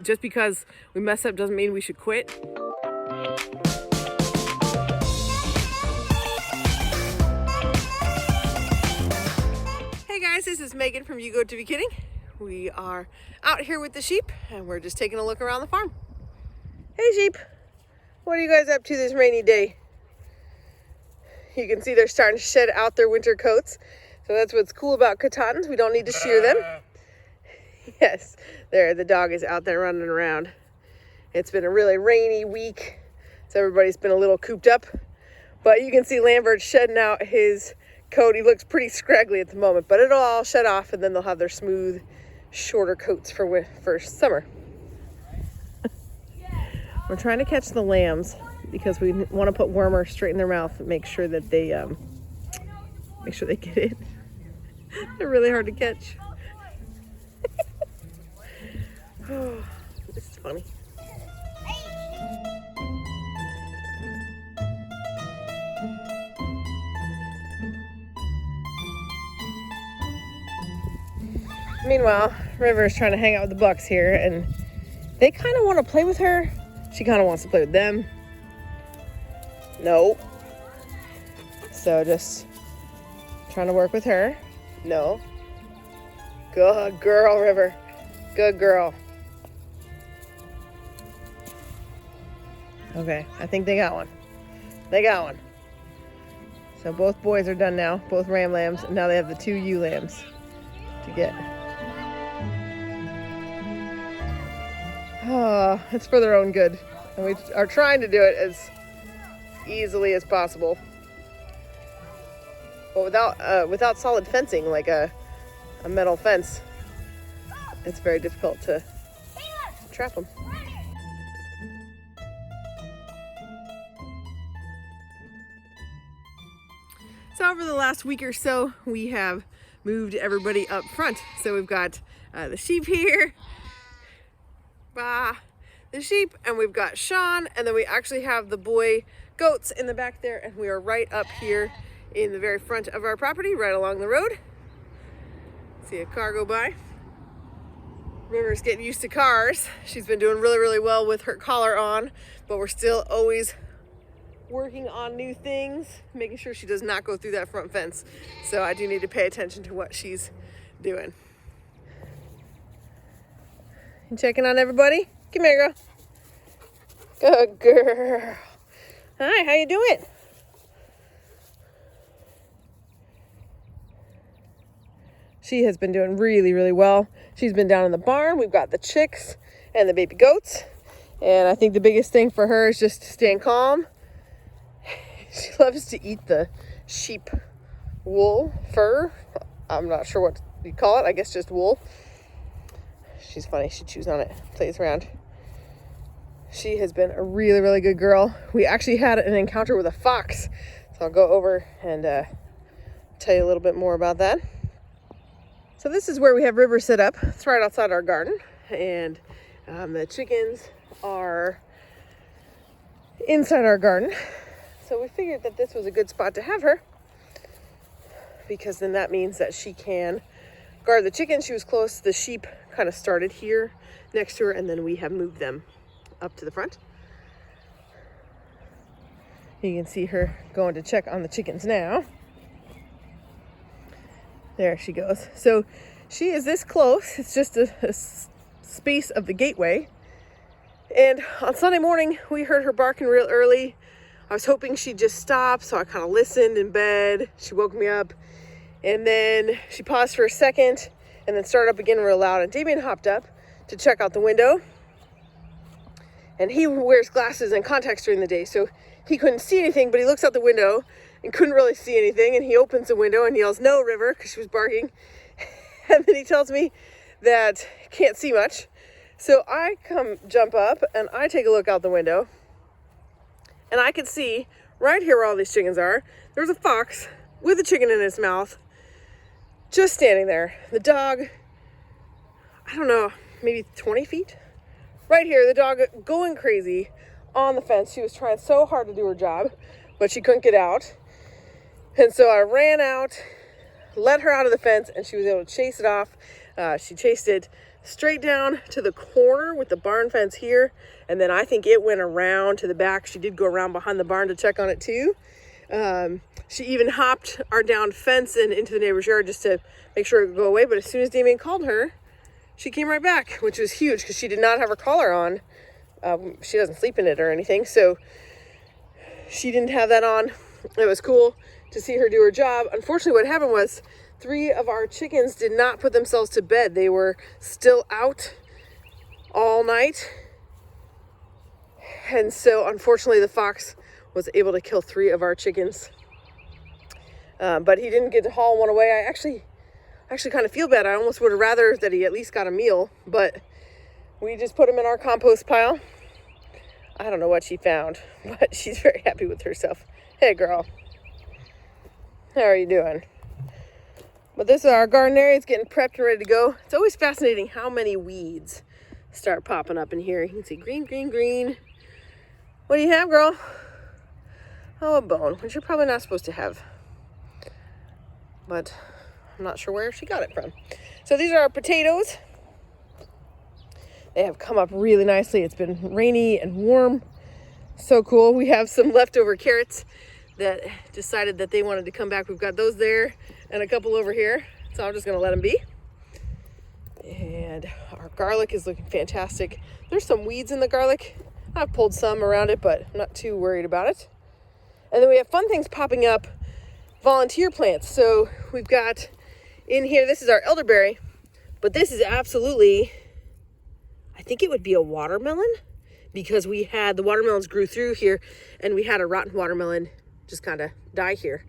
just because we mess up doesn't mean we should quit. Hey guys, this is Megan from You Go To Be Kidding. We are out here with the sheep and we're just taking a look around the farm. Hey sheep, what are you guys up to this rainy day? You can see they're starting to shed out their winter coats. So that's what's cool about Catons. We don't need to shear them. Yes, there, the dog is out there running around. It's been a really rainy week, so everybody's been a little cooped up. But you can see Lambert shedding out his coat. He looks pretty scraggly at the moment, but it'll all shed off and then they'll have their smooth, shorter coats for summer. We're trying to catch the lambs because we want to put wormer straight in their mouth and make sure that they get it. They're really hard to catch. Oh, this is funny. Meanwhile, River is trying to hang out with the bucks here, and they kind of want to play with her. She kind of wants to play with them. No. So just trying to work with her. No. Good girl, River. Good girl. Okay, I think they got one. They got one. So both boys are done now, both ram lambs, and now they have the 2 ewe lambs to get. Oh, it's for their own good. And we are trying to do it as easily as possible. But without solid fencing, like a metal fence, it's very difficult to trap them. So over the last week or so, we have moved everybody up front. So we've got the sheep here, the sheep, and we've got Sean, and then we actually have the boy goats in the back there, and we are right up here in the very front of our property, right along the road. See a car go by. River's getting used to cars. She's been doing really, really well with her collar on, but we're still always working on new things, making sure she does not go through that front fence. So I do need to pay attention to what she's doing. You checking on everybody? Come here, girl. Good girl. Hi, how you doing? She has been doing really, really well. She's been down in the barn. We've got the chicks and the baby goats. And I think the biggest thing for her is just staying calm. She loves to eat the sheep wool, fur. I'm not sure what you call it. I guess just wool. She's funny. She chews on it, plays around. She has been a really, really good girl. We actually had an encounter with a fox. So I'll go over and tell you a little bit more about that. So this is where we have River set up. It's right outside our garden. And the chickens are inside our garden. So we figured that this was a good spot to have her, because then that means that she can guard the chickens. She was close. The sheep kind of started here next to her, and then we have moved them up to the front. You can see her going to check on the chickens now. There she goes. So she is this close. It's just a space of the gateway. And on Sunday morning, we heard her barking real early. I was hoping she'd just stop, so I kind of listened in bed. She woke me up, and then she paused for a second, and then started up again real loud. And Damien hopped up to check out the window. And he wears glasses and contacts during the day, so he couldn't see anything, but he looks out the window and couldn't really see anything. And he opens the window and yells, "No, River," because she was barking. And then he tells me that he can't see much. So I jump up, and I take a look out the window. And I could see right here where all these chickens are, there's a fox with a chicken in his mouth, just standing there. The dog, I don't know, maybe 20 feet? Right here, the dog going crazy on the fence. She was trying so hard to do her job, but she couldn't get out. And so I ran out, let her out of the fence, and she was able to chase it off. She chased it straight down to the corner with the barn fence here. And then I think it went around to the back. She did go around behind the barn to check on it too. She even hopped our down fence and into the neighbor's yard just to make sure it would go away. But as soon as Damien called her, she came right back, which was huge because she did not have her collar on. She doesn't sleep in it or anything, so she didn't have that on. It was cool to see her do her job. Unfortunately, what happened was 3 of our chickens did not put themselves to bed. They were still out all night. And so, unfortunately, the fox was able to kill 3 of our chickens. But he didn't get to haul one away. I actually kind of feel bad. I almost would have rather that he at least got a meal, but we just put him in our compost pile. I don't know what she found, but she's very happy with herself. Hey, girl. How are you doing? But this is our garden area. It's getting prepped and ready to go. It's always fascinating how many weeds start popping up in here. You can see green, green, green. What do you have, girl? Oh, a bone, which you're probably not supposed to have. But I'm not sure where she got it from. So these are our potatoes. They have come up really nicely. It's been rainy and warm. So cool. We have some leftover carrots that decided that they wanted to come back. We've got those there and a couple over here. So I'm just going to let them be. And our garlic is looking fantastic. There's some weeds in the garlic. I've pulled some around it, but I'm not too worried about it. And then we have fun things popping up, volunteer plants. So we've got in here, this is our elderberry, but this is absolutely, I think it would be a watermelon, because we had, the watermelons grew through here and we had a rotten watermelon just kind of die here.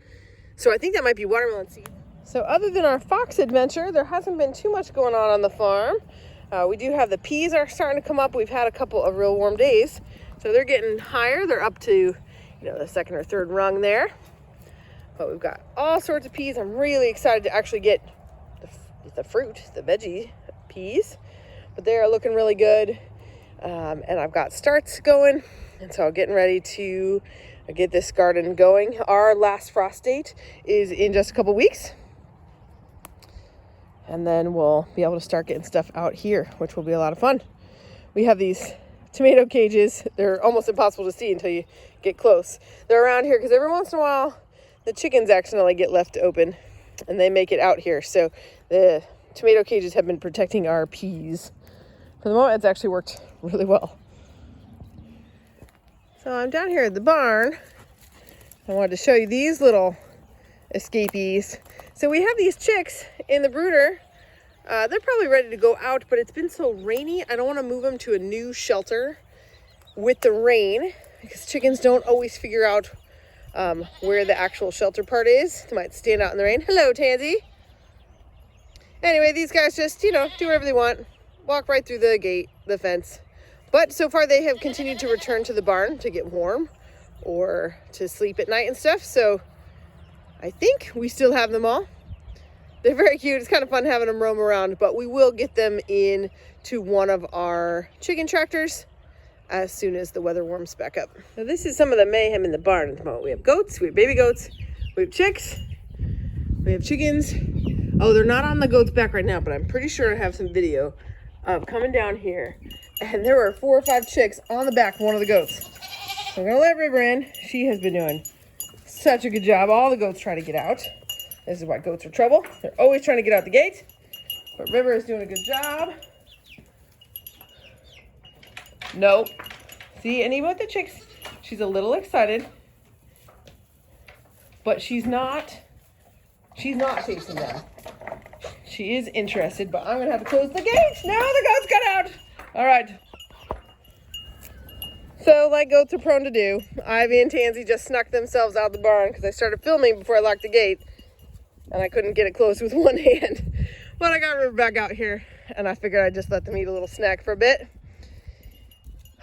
So I think that might be watermelon seed. So other than our fox adventure, there hasn't been too much going on the farm. We do have the peas are starting to come up. We've had a couple of real warm days, so they're getting higher. They're up to, the second or third rung there. But we've got all sorts of peas. I'm really excited to actually get the fruit, the veggie peas. But they are looking really good. And I've got starts going. And so getting ready to get this garden going. Our last frost date is in just a couple weeks. And then we'll be able to start getting stuff out here, which will be a lot of fun. We have these tomato cages. They're almost impossible to see until you get close. They're around here because every once in a while, the chickens accidentally get left open and they make it out here. So the tomato cages have been protecting our peas. For the moment, it's actually worked really well. So I'm down here at the barn. I wanted to show you these little escapees. So we have these chicks in the brooder. They're probably ready to go out, but it's been so rainy. I don't want to move them to a new shelter with the rain because chickens don't always figure out where the actual shelter part is. They might stand out in the rain. Hello, Tansy. Anyway, these guys just, do whatever they want. Walk right through the gate, the fence. But so far they have continued to return to the barn to get warm or to sleep at night and stuff. So I think we still have them all. They're very cute. It's kind of fun having them roam around, but we will get them in to one of our chicken tractors as soon as the weather warms back up. Now this is some of the mayhem in the barn at the moment. We have goats, we have baby goats, we have chicks, we have chickens. Oh, they're not on the goat's back right now, but I'm pretty sure I have some video of coming down here. And there were 4 or 5 chicks on the back of one of the goats. So I'm gonna let River in. She has been doing such a good job. All the goats try to get out. This is why goats are trouble. They're always trying to get out the gate. But River is doing a good job. Nope. See, and even with the chicks, she's a little excited. But she's not chasing them. She is interested, but I'm going to have to close the gate. No, the goats got out. All right. So, like goats are prone to do, Ivy and Tansy just snuck themselves out of the barn because I started filming before I locked the gate. And I couldn't get it closed with one hand. But I got River back out here, and I figured I'd just let them eat a little snack for a bit.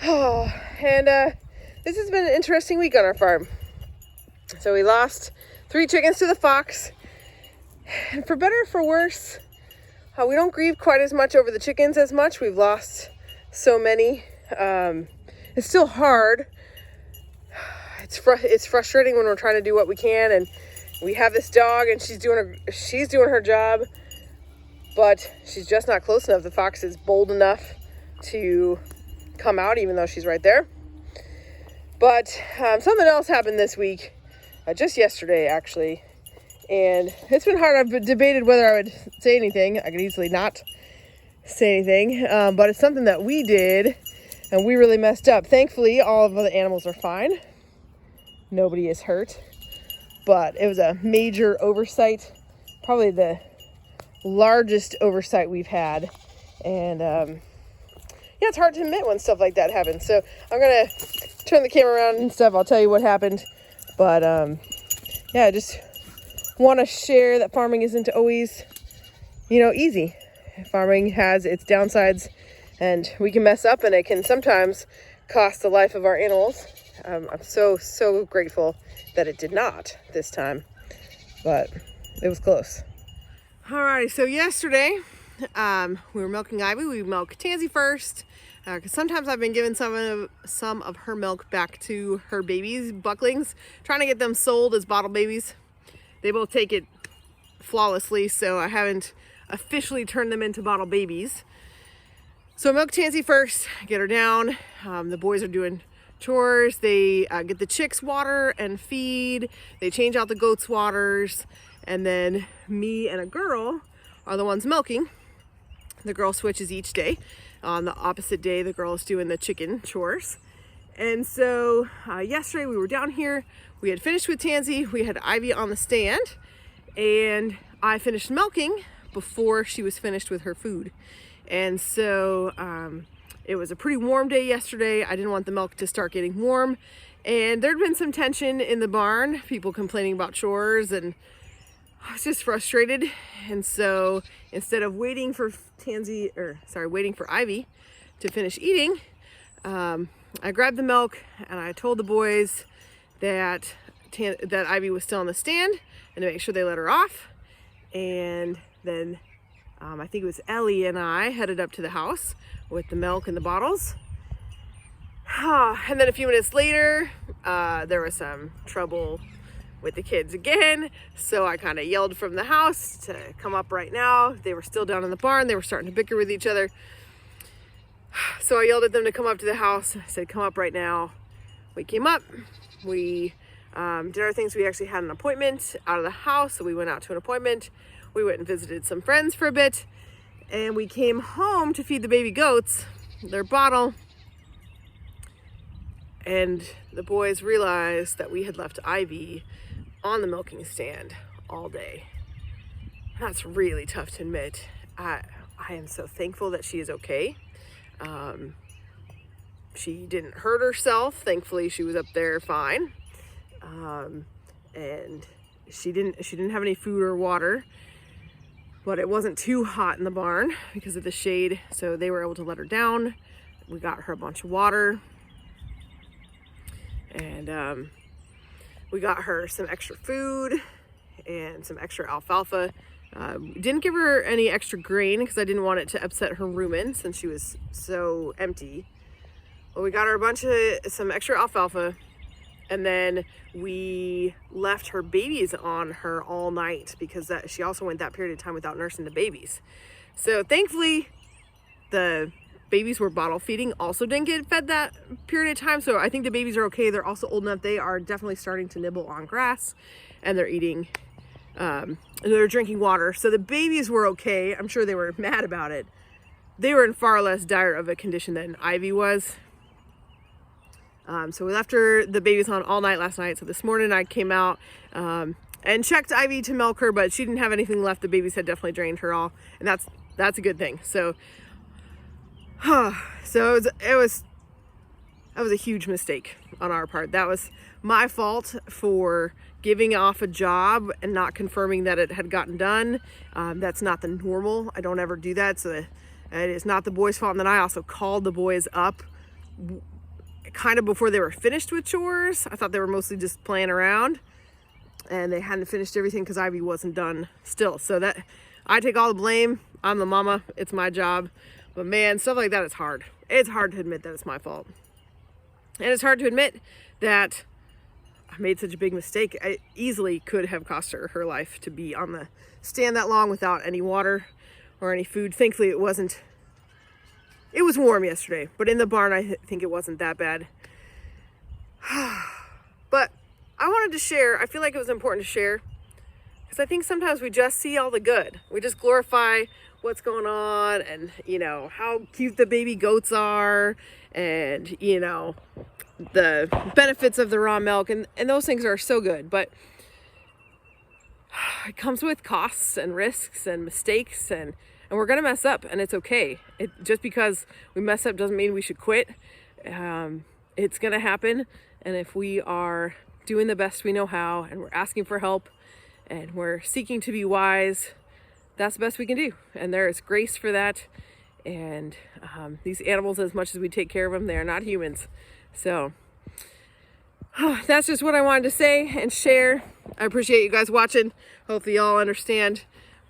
Oh, and this has been an interesting week on our farm. So we lost 3 chickens to the fox. And for better or for worse, we don't grieve quite as much over the chickens as much. We've lost so many. It's still hard. It's frustrating when we're trying to do what we can, and we have this dog, and she's doing her job. but she's just not close enough. The fox is bold enough to come out, even though she's right there. But something else happened this week, just yesterday actually, and it's been hard. I've debated whether I would say anything. I could easily not say anything, but it's something that we did, and we really messed up. Thankfully, all of the animals are fine. Nobody is hurt, but it was a major oversight, probably the largest oversight we've had, and yeah, it's hard to admit when stuff like that happens. So I'm gonna turn the camera around and stuff. I'll tell you what happened. But yeah, I just want to share that farming isn't always, easy. Farming has its downsides, and we can mess up, and it can sometimes cost the life of our animals. I'm so grateful that it did not this time, but it was close. Alrighty, so yesterday we were milking Ivy. We milked Tansy first, because sometimes I've been giving some of her milk back to her babies, bucklings, trying to get them sold as bottle babies. They both take it flawlessly, so I haven't officially turned them into bottle babies. So I milk Tansy first, get her down. The boys are doing chores. They get the chicks water and feed. They change out the goats' waters, and then me and a girl are the ones milking. The girl switches each day. On the opposite day, the girl is doing the chicken chores. And so yesterday we were down here. We had finished with Tansy. We had Ivy on the stand, and I finished milking before she was finished with her food. And so it was a pretty warm day yesterday. I didn't want the milk to start getting warm, and there'd been some tension in the barn, people complaining about chores, and I was just frustrated. And so instead of waiting for Ivy to finish eating, I grabbed the milk and I told the boys that Ivy was still on the stand and to make sure they let her off. And then I think it was Ellie and I headed up to the house with the milk and the bottles. And then a few minutes later, there was some trouble with the kids again, so I kind of yelled from the house to come up right now. They were still down in the barn. They were starting to bicker with each other, so I yelled at them to come up to the house. I said, come up right now. We came up. We did our things. We actually had an appointment out of the house, so we went out to an appointment. We went and visited some friends for a bit, and we came home to feed the baby goats their bottle, and the boys realized that we had left Ivy on the milking stand all day. That's really tough to admit. I am so thankful that she is okay. She didn't hurt herself. Thankfully, she was up there fine. And she didn't have any food or water, but it wasn't too hot in the barn because of the shade, so they were able to let her down. We got her a bunch of water, and we got her some extra food and some extra alfalfa. Didn't give her any extra grain because I didn't want it to upset her rumen since she was so empty. But we got her some extra alfalfa, and then we left her babies on her all night because she also went that period of time without nursing the babies. So thankfully, the babies were bottle feeding, also didn't get fed that period of time. So I think the babies are okay. They're also old enough. They are definitely starting to nibble on grass, and they're eating, and they're drinking water. So the babies were okay. I'm sure they were mad about it. They were in far less dire of a condition than Ivy was. So we left the babies on all night last night. So this morning I came out and checked Ivy to milk her, but she didn't have anything left. The babies had definitely drained her all, and that's a good thing. So that was a huge mistake on our part. That was my fault for giving off a job and not confirming that it had gotten done. That's not the normal. I don't ever do that. So it is not the boys' fault. And then I also called the boys up kind of before they were finished with chores. I thought they were mostly just playing around, and they hadn't finished everything because Ivy wasn't done still. So that I take all the blame. I'm the mama. It's my job. But man, stuff like that is hard. It's hard to admit that it's my fault. And it's hard to admit that I made such a big mistake. I easily could have cost her life to be on the stand that long without any water or any food. Thankfully it wasn't. It was warm yesterday, but in the barn I think it wasn't that bad. But I wanted to share, I feel like it was important to share, because I think sometimes we just see all the good. We just glorify what's going on, and you know how cute the baby goats are, and you know the benefits of the raw milk, and those things are so good. But it comes with costs and risks and mistakes, and we're gonna mess up, and it's okay. Just because we mess up doesn't mean we should quit. It's gonna happen, and if we are doing the best we know how, and we're asking for help, and we're seeking to be wise, that's the best we can do. And there is grace for that. And these animals, as much as we take care of them, they are not humans. So that's just what I wanted to say and share. I appreciate you guys watching. Hopefully y'all understand.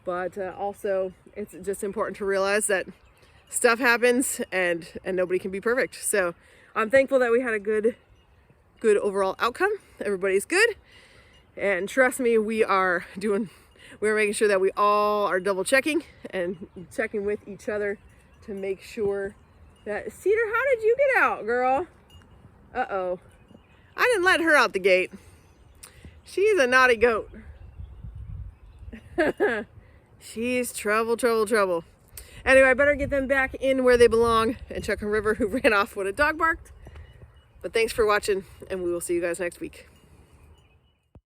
But also, it's just important to realize that stuff happens, and nobody can be perfect. So I'm thankful that we had a good overall outcome. Everybody's good. And trust me, we're making sure that we all are double checking and checking with each other to make sure that, Cedar, how did you get out, girl? Uh-oh. I didn't let her out the gate. She's a naughty goat. She's trouble, trouble, trouble. Anyway, I better get them back in where they belong and check on River, who ran off when a dog barked. But thanks for watching, and we will see you guys next week.